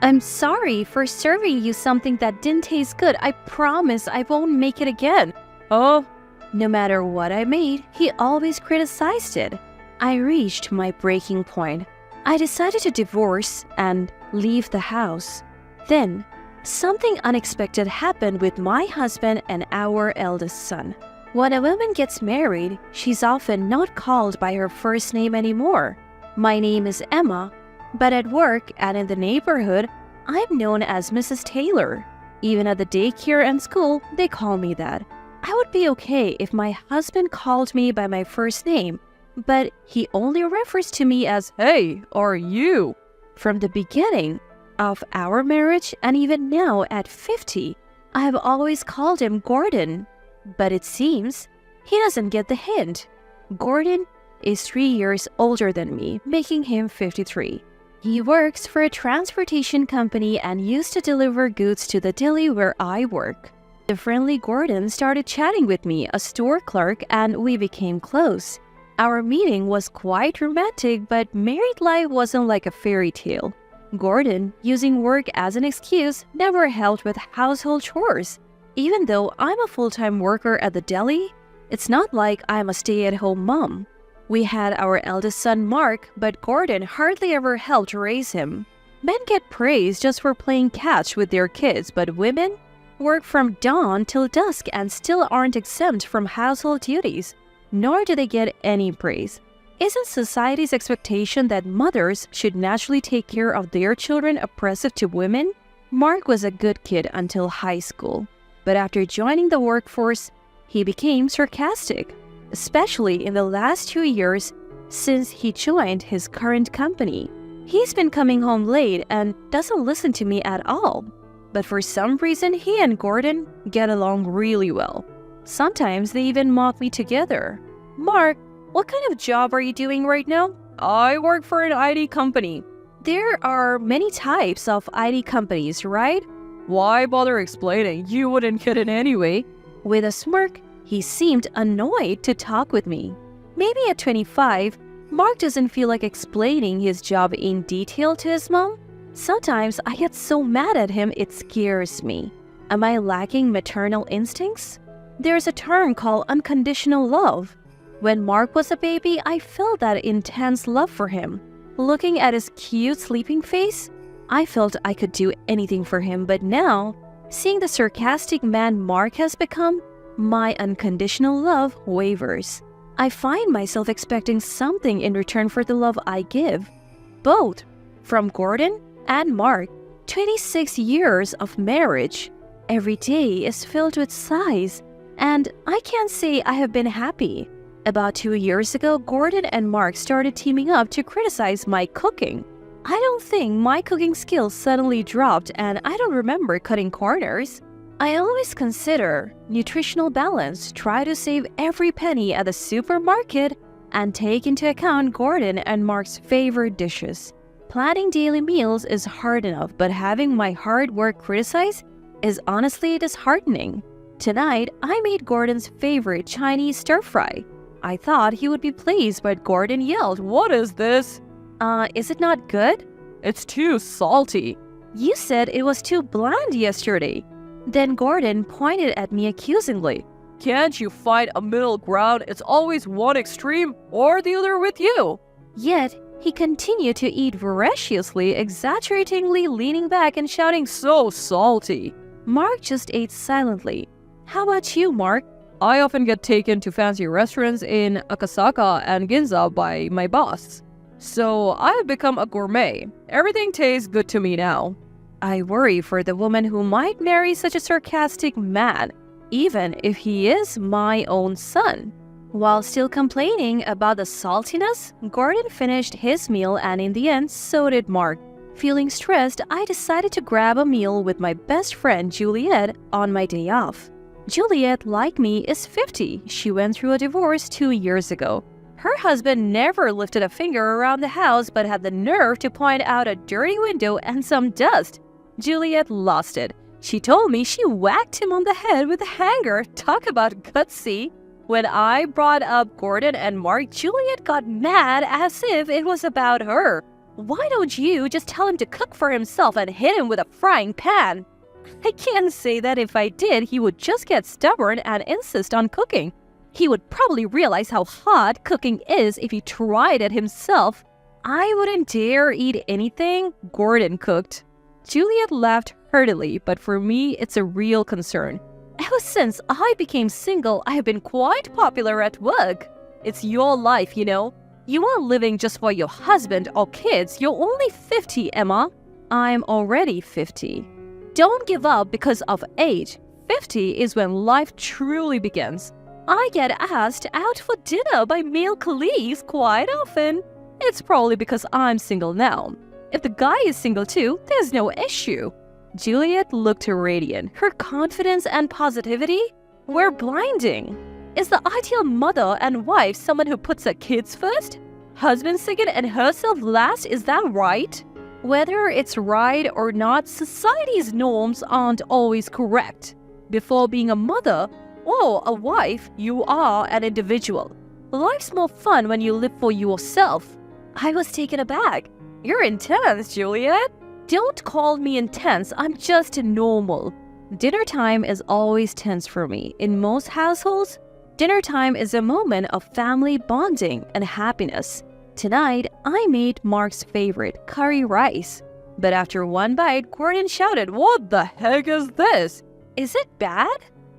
I'm sorry for serving you something that didn't taste good. I promise I won't make it again. Oh, no matter what I made, he always criticized it. I reached my breaking point. I decided to divorce and leave the house. Then, something unexpected happened with my husband and our eldest son. When a woman gets married, she's often not called by her first name anymore. My name is Emma, but at work and in the neighborhood, I'm known as Mrs. Taylor. Even at the daycare and school, they call me that. I would be okay if my husband called me by my first name, but he only refers to me as "Hey" or "You." From the beginning of our marriage and even now at 50, I have always called him Gordon. But it seems he doesn't get the hint. Gordon is 3 years older than me, making him 53. He works for a transportation company and used to deliver goods to the deli where I work. The friendly Gordon started chatting with me, a store clerk, and we became close. Our meeting was quite romantic, but married life wasn't like a fairy tale. Gordon, using work as an excuse, never helped with household chores. Even though I'm a full-time worker at the deli, it's not like I'm a stay-at-home mom. We had our eldest son Mark, but Gordon hardly ever helped raise him. Men get praise just for playing catch with their kids, but women work from dawn till dusk and still aren't exempt from household duties, nor do they get any praise. Isn't society's expectation that mothers should naturally take care of their children oppressive to women? Mark was a good kid until high school, but after joining the workforce, he became sarcastic, especially in the last 2 years since he joined his current company. He's been coming home late and doesn't listen to me at all. But for some reason, he and Gordon get along really well. Sometimes they even mock me together. Mark, what kind of job are you doing right now? I work for an IT company. There are many types of IT companies, right? Why bother explaining? You wouldn't get it anyway. With a smirk, he seemed annoyed to talk with me. Maybe at 25, Mark doesn't feel like explaining his job in detail to his mom. Sometimes I get so mad at him it scares me. Am I lacking maternal instincts? There's a term called unconditional love. When Mark was a baby, I felt that intense love for him. Looking at his cute sleeping face, I felt I could do anything for him, but now, seeing the sarcastic man Mark has become, my unconditional love wavers. I find myself expecting something in return for the love I give. Both from Gordon and Mark. 26 years of marriage. Every day is filled with sighs, and I can't say I have been happy. About 2 years ago, Gordon and Mark started teaming up to criticize my cooking. I don't think my cooking skills suddenly dropped, and I don't remember cutting corners. I always consider nutritional balance, try to save every penny at the supermarket, and take into account Gordon and Mark's favorite dishes. Planning daily meals is hard enough, but having my hard work criticized is honestly disheartening. Tonight, I made Gordon's favorite Chinese stir-fry. I thought he would be pleased, but Gordon yelled, "What is this?" Is it not good? It's too salty. You said it was too bland yesterday. Then Gordon pointed at me accusingly. Can't you find a middle ground? It's always one extreme or the other with you. Yet, he continued to eat voraciously, exaggeratingly leaning back and shouting, "So salty." Mark just ate silently. How about you, Mark? I often get taken to fancy restaurants in Akasaka and Ginza by my boss. So I've become a gourmet. Everything tastes good to me now. I worry for the woman who might marry such a sarcastic man, even if he is my own son. While still complaining about the saltiness, Gordon finished his meal and in the end, so did Mark. Feeling stressed, I decided to grab a meal with my best friend Juliet on my day off. Juliet, like me, is 50. She went through a divorce 2 years ago. Her husband never lifted a finger around the house but had the nerve to point out a dirty window and some dust. Juliet lost it. She told me she whacked him on the head with a hanger. Talk about gutsy. When I brought up Gordon and Mark, Juliet got mad as if it was about her. Why don't you just tell him to cook for himself and hit him with a frying pan? I can't say that if I did, he would just get stubborn and insist on cooking. He would probably realize how hard cooking is if he tried it himself. I wouldn't dare eat anything Gordon cooked. Juliet laughed heartily, but for me, it's a real concern. Ever since I became single, I have been quite popular at work. It's your life, you know. You aren't living just for your husband or kids. You're only 50, Emma. I'm already 50. Don't give up because of age. 50 is when life truly begins. I get asked out for dinner by male colleagues quite often. It's probably because I'm single now. If the guy is single too, there's no issue. Juliet looked radiant. Her confidence and positivity were blinding. Is the ideal mother and wife someone who puts her kids first? Husband second and herself last, is that right? Whether it's right or not, society's norms aren't always correct. Before being a mother or a wife, you are an individual. Life's more fun when you live for yourself. I was taken aback. You're intense, Juliet. Don't call me intense, I'm just normal. Dinner time is always tense for me. In most households, dinner time is a moment of family bonding and happiness. Tonight, I made Mark's favorite, curry rice. But after one bite, Gordon shouted, "What the heck is this? Is it bad?"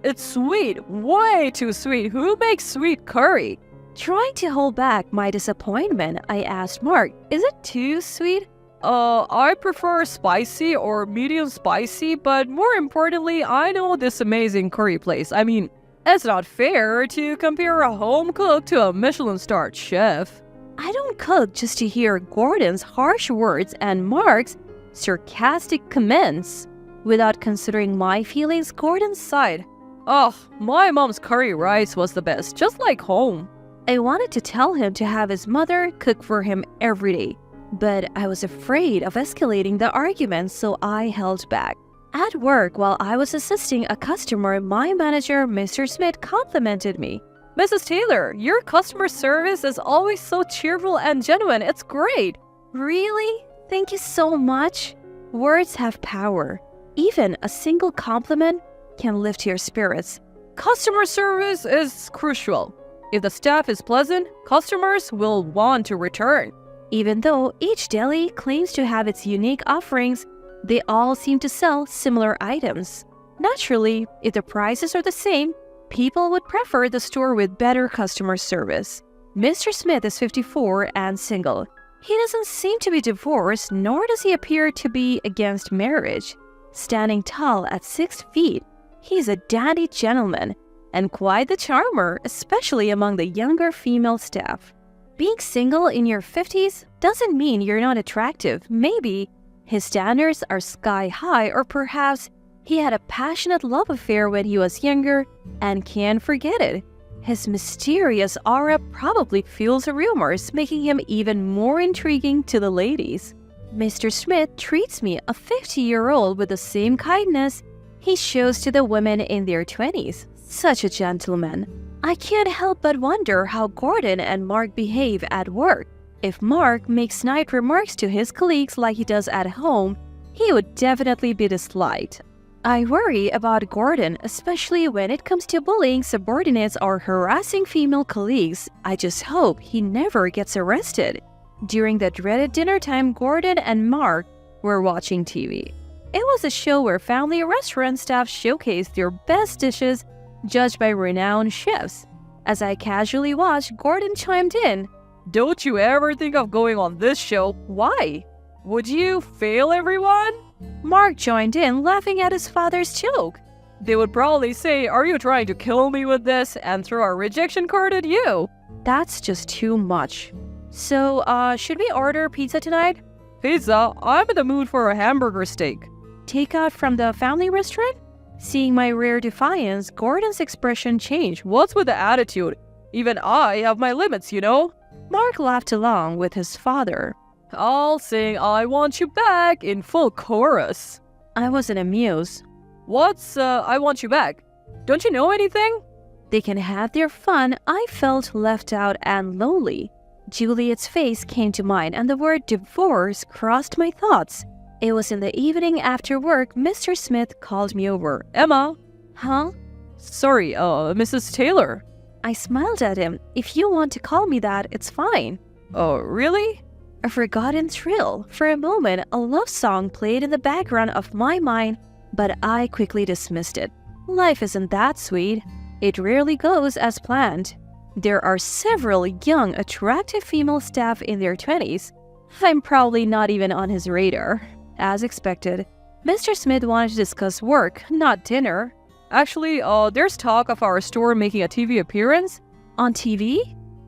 "It's sweet, way too sweet. Who makes sweet curry?" Trying to hold back my disappointment, I asked Mark, "Is it too sweet?" I prefer spicy or medium spicy, but more importantly, I know this amazing curry place. I mean, it's not fair to compare a home cook to a Michelin-starred chef. I don't cook just to hear Gordon's harsh words and Mark's sarcastic comments. Without considering my feelings, Gordon sighed. "Oh, my mom's curry rice was the best, just like home." I wanted to tell him to have his mother cook for him every day, but I was afraid of escalating the argument, so I held back. At work, while I was assisting a customer, my manager, Mr. Smith, complimented me. "Mrs. Taylor, your customer service is always so cheerful and genuine. It's great." Really? Thank you so much. Words have power. Even a single compliment can lift your spirits. Customer service is crucial. If the staff is pleasant, customers will want to return. Even though each deli claims to have its unique offerings, they all seem to sell similar items. Naturally, if the prices are the same, people would prefer the store with better customer service. Mr. Smith is 54 and single. He doesn't seem to be divorced, nor does he appear to be against marriage. Standing tall at 6 feet, he's a dandy gentleman and quite the charmer, especially among the younger female staff. Being single in your 50s doesn't mean you're not attractive. Maybe his standards are sky high, or perhaps he had a passionate love affair when he was younger and can't forget it. His mysterious aura probably fuels rumors, making him even more intriguing to the ladies. Mr. Smith treats me, a 50-year-old, with the same kindness he shows to the women in their 20s. Such a gentleman. I can't help but wonder how Gordon and Mark behave at work. If Mark makes snide remarks to his colleagues like he does at home, he would definitely be disliked. I worry about Gordon, especially when it comes to bullying subordinates or harassing female colleagues. I just hope he never gets arrested. During the dreaded dinner time, Gordon and Mark were watching TV. It was a show where family restaurant staff showcased their best dishes, judged by renowned chefs. As I casually watched, Gordon chimed in. "Don't you ever think of going on this show? Why? Would you fail everyone?" Mark joined in, laughing at his father's joke. "They would probably say, 'Are you trying to kill me with this?' and throw a rejection card at you." That's just too much. So, should we order pizza tonight? "Pizza? I'm in the mood for a hamburger steak." Takeout from the family restaurant? Seeing my rare defiance, Gordon's expression changed. "What's with the attitude? Even I have my limits, you know." Mark laughed along with his father. "I'll sing 'I Want You Back' in full chorus." I wasn't amused. "What's, 'I Want You Back'? Don't you know anything?" They can have their fun. I felt left out and lonely. Juliet's face came to mind and the word divorce crossed my thoughts. It was in the evening after work Mr. Smith called me over. Emma? Huh? Sorry, Mrs. Taylor. I smiled at him. If you want to call me that, it's fine. Oh, really? A forgotten thrill. For a moment, a love song played in the background of my mind, but I quickly dismissed it. Life isn't that sweet. It rarely goes as planned. There are several young, attractive female staff in their 20s. I'm probably not even on his radar. As expected, Mr. Smith wanted to discuss work, not dinner. Actually, there's talk of our store making a TV appearance. On TV?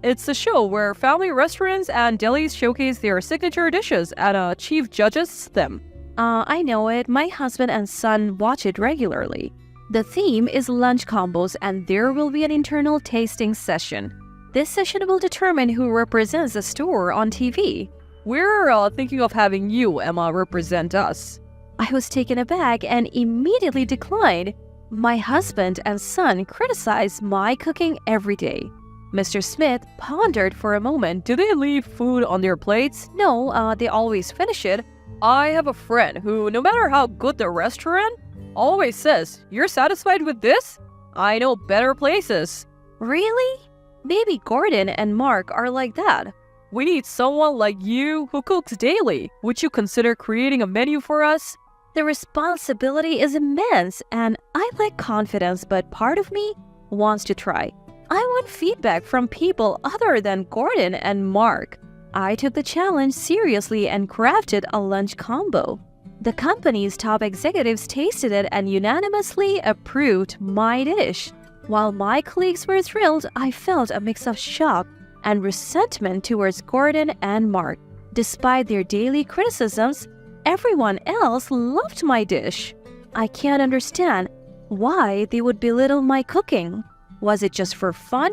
It's a show where family restaurants and delis showcase their signature dishes and chief judges them. I know it. My husband and son watch it regularly. The theme is lunch combos and there will be an internal tasting session. This session will determine who represents the store on TV. We're thinking of having you, Emma, represent us. I was taken aback and immediately declined. My husband and son criticize my cooking every day. Mr. Smith pondered for a moment. Do they leave food on their plates? No, they always finish it. I have a friend who, no matter how good the restaurant, always says, "You're satisfied with this? I know better places." Really? Maybe Gordon and Mark are like that. We need someone like you who cooks daily. Would you consider creating a menu for us? The responsibility is immense and I lack confidence, but part of me wants to try. I want feedback from people other than Gordon and Mark. I took the challenge seriously and crafted a lunch combo. The company's top executives tasted it and unanimously approved my dish. While my colleagues were thrilled, I felt a mix of shock and resentment towards Gordon and Mark. Despite their daily criticisms, everyone else loved my dish. I can't understand why they would belittle my cooking. Was it just for fun?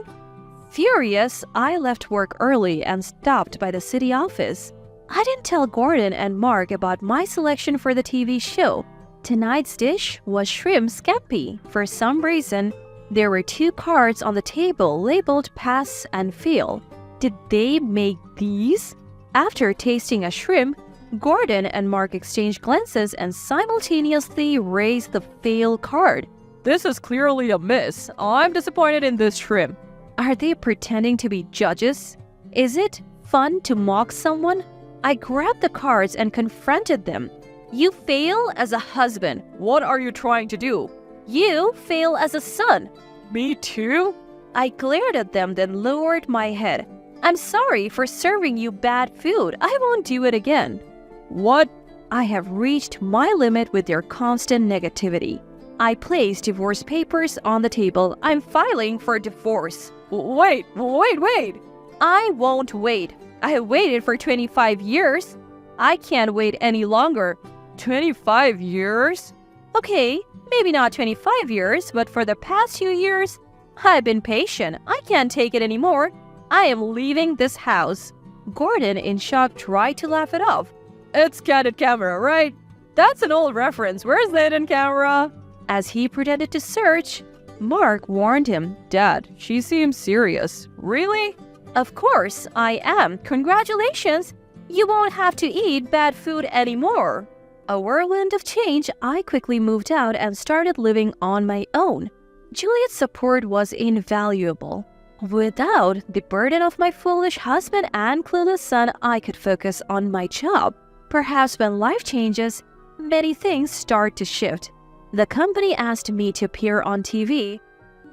Furious, I left work early and stopped by the city office. I didn't tell Gordon and Mark about my selection for the TV show. Tonight's dish was shrimp scampi. For some reason, there were 2 cards on the table labeled pass and fail. Did they make these? After tasting a shrimp, Gordon and Mark exchanged glances and simultaneously raised the fail card. This is clearly a miss. I'm disappointed in this shrimp. Are they pretending to be judges? Is it fun to mock someone? I grabbed the cards and confronted them. You fail as a husband. What are you trying to do? You fail as a son. Me too? I glared at them, then lowered my head. I'm sorry for serving you bad food. I won't do it again. What? I have reached my limit with their constant negativity. I placed divorce papers on the table. I'm filing for divorce. Wait. I won't wait. I have waited for 25 years. I can't wait any longer. 25 years? Okay, maybe not 25 years, but for the past 2 years, I've been patient. I can't take it anymore. I am leaving this house. Gordon, in shock, tried to laugh it off. It's candid camera, right? That's an old reference. Where's the hidden camera? As he pretended to search, Mark warned him. Dad, she seems serious. Really? Of course, I am. Congratulations. You won't have to eat bad food anymore. A whirlwind of change, I quickly moved out and started living on my own. Juliet's support was invaluable. Without the burden of my foolish husband and clueless son, I could focus on my job. Perhaps when life changes, many things start to shift. The company asked me to appear on TV.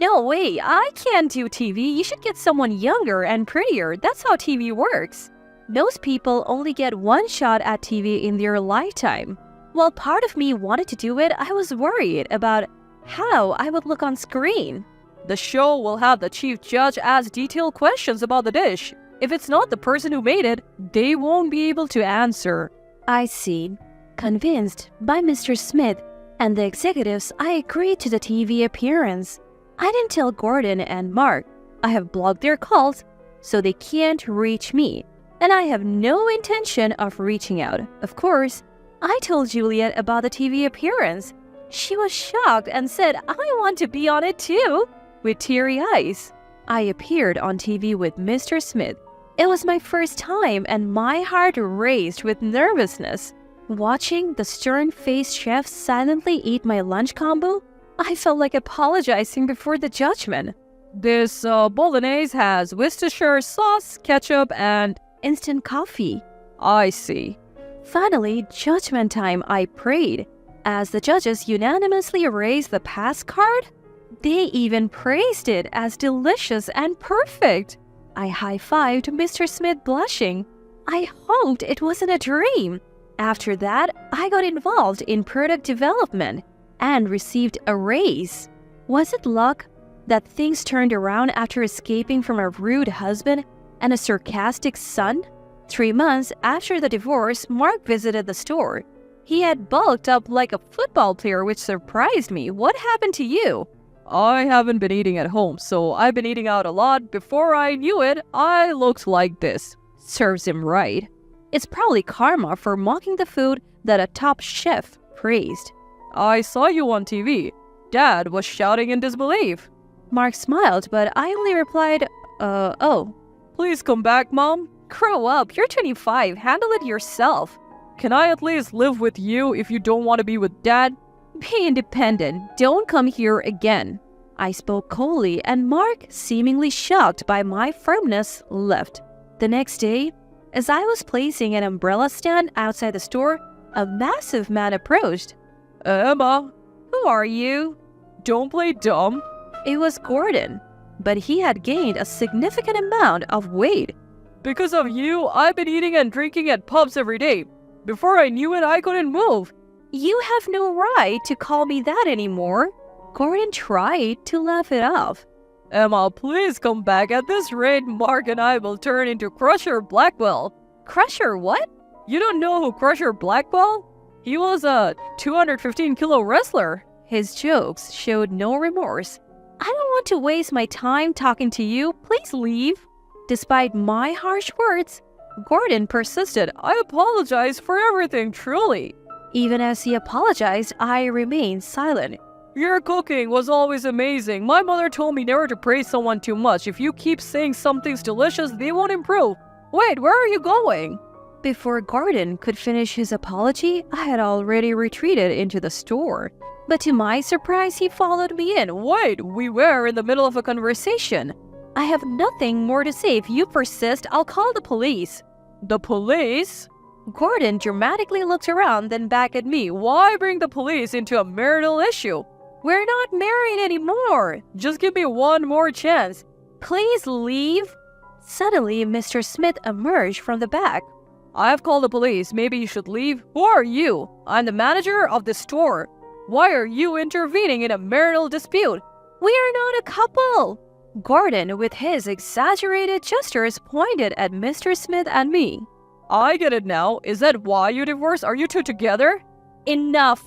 No way, I can't do TV. You should get someone younger and prettier. That's how TV works. Most people only get one shot at TV in their lifetime. While part of me wanted to do it, I was worried about how I would look on screen. The show will have the chief judge ask detailed questions about the dish. If it's not the person who made it, they won't be able to answer. I see. Convinced by Mr. Smith and the executives, I agreed to the TV appearance. I didn't tell Gordon and Mark. I have blocked their calls, so they can't reach me. And I have no intention of reaching out. Of course, I told Juliet about the TV appearance. She was shocked and said, I want to be on it too. With teary eyes, I appeared on TV with Mr. Smith. It was my first time and my heart raced with nervousness. Watching the stern-faced chef silently eat my lunch combo, I felt like apologizing before the judgment. This bolognese has Worcestershire sauce, ketchup, and Instant coffee. I see. Finally, judgment time, I prayed. As the judges unanimously raised the pass card, they even praised it as delicious and perfect. I high-fived Mr. Smith blushing. I hoped it wasn't a dream. After that, I got involved in product development and received a raise. Was it luck that things turned around after escaping from a rude husband and a sarcastic son? 3 months after the divorce, Mark visited the store. He had bulked up like a football player, which surprised me. What happened to you? I haven't been eating at home, so I've been eating out a lot. Before I knew it, I looked like this. Serves him right. It's probably karma for mocking the food that a top chef praised. I saw you on TV. Dad was shouting in disbelief. Mark smiled, but I only replied, oh. Please come back, Mom. Grow up, you're 25, handle it yourself. Can I at least live with you if you don't want to be with Dad? Be independent, don't come here again. I spoke coldly, and Mark, seemingly shocked by my firmness, left. The next day, as I was placing an umbrella stand outside the store, a massive man approached. Emma, who are you? Don't play dumb. It was Gordon, but he had gained a significant amount of weight. Because of you, I've been eating and drinking at pubs every day. Before I knew it, I couldn't move. You have no right to call me that anymore. Gordon tried to laugh it off. Emma, please come back. At this rate, Mark and I will turn into Crusher Blackwell. Crusher what? You don't know who Crusher Blackwell? He was a 215-kilo wrestler. His jokes showed no remorse. I don't want to waste my time talking to you. Please leave. Despite my harsh words, Gordon persisted. I apologize for everything, truly. Even as he apologized, I remained silent. Your cooking was always amazing. My mother told me never to praise someone too much. If you keep saying something's delicious, they won't improve. Wait, where are you going? Before Gordon could finish his apology, I had already retreated into the store. But to my surprise, he followed me in. Wait, we were in the middle of a conversation. I have nothing more to say. If you persist, I'll call the police. The police? Gordon dramatically looked around, then back at me. Why bring the police into a marital issue? We're not married anymore. Just give me one more chance. Please leave. Suddenly, Mr. Smith emerged from the back. I have called the police. Maybe you should leave. Who are you? I'm the manager of the store. Why are you intervening in a marital dispute? We are not a couple. Gordon, with his exaggerated gestures, pointed at Mr. Smith and me. I get it now. Is that why you divorced? Are you two together? Enough.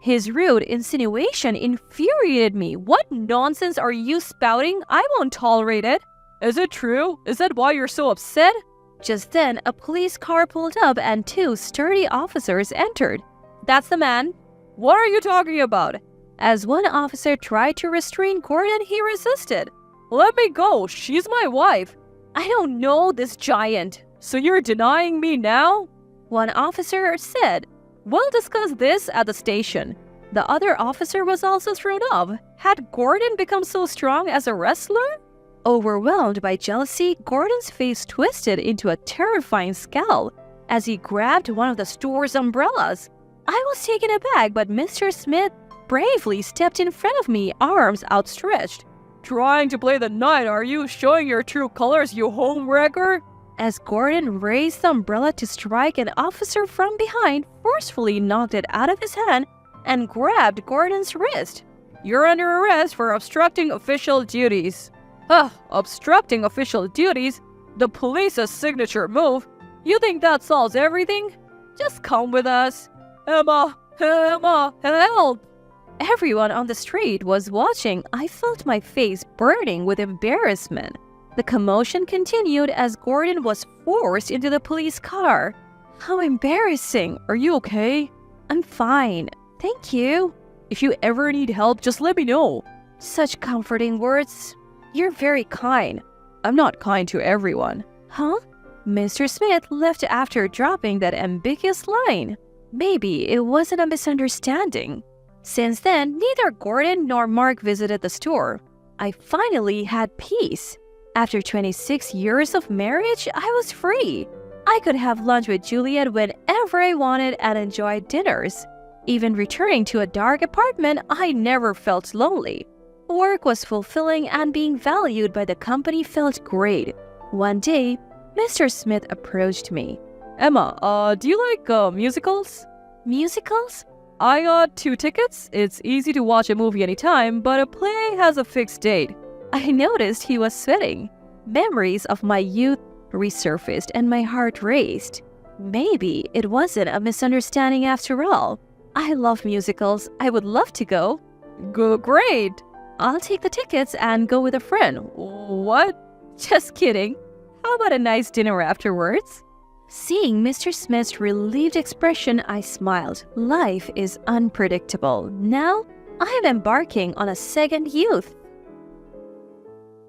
His rude insinuation infuriated me. What nonsense are you spouting? I won't tolerate it. Is it true? Is that why you're so upset? Just then, a police car pulled up and 2 sturdy officers entered. That's the man. What are you talking about? As one officer tried to restrain Gordon, he resisted. Let me go. She's my wife. I don't know this giant. So you're denying me now? One officer said. We'll discuss this at the station. The other officer was also thrown off. Had Gordon become so strong as a wrestler? Overwhelmed by jealousy, Gordon's face twisted into a terrifying scowl as he grabbed one of the store's umbrellas. I was taken aback, but Mr. Smith bravely stepped in front of me, arms outstretched. Trying to play the knight, are you? Showing your true colors, you homewrecker? As Gordon raised the umbrella to strike, an officer from behind forcefully knocked it out of his hand and grabbed Gordon's wrist. You're under arrest for obstructing official duties. Obstructing official duties? The police's signature move? You think that solves everything? Just come with us. Emma, help! Everyone on the street was watching. I felt my face burning with embarrassment. The commotion continued as Gordon was forced into the police car. How embarrassing. Are you okay? I'm fine. Thank you. If you ever need help, just let me know. Such comforting words. You're very kind. I'm not kind to everyone. Huh? Mr. Smith left after dropping that ambiguous line. Maybe it wasn't a misunderstanding. Since then, neither Gordon nor Mark visited the store. I finally had peace. After 26 years of marriage, I was free. I could have lunch with Juliet whenever I wanted and enjoy dinners. Even returning to a dark apartment, I never felt lonely. Work was fulfilling and being valued by the company felt great. One day, Mr. Smith approached me. Emma, do you like musicals? Musicals? I got 2 tickets. It's easy to watch a movie anytime, but a play has a fixed date. I noticed he was sweating. Memories of my youth resurfaced and my heart raced. Maybe it wasn't a misunderstanding after all. I love musicals. I would love to go. Great! I'll take the tickets and go with a friend. What? Just kidding. How about a nice dinner afterwards? Seeing Mr. Smith's relieved expression, I smiled. Life is unpredictable. Now, I am embarking on a second youth.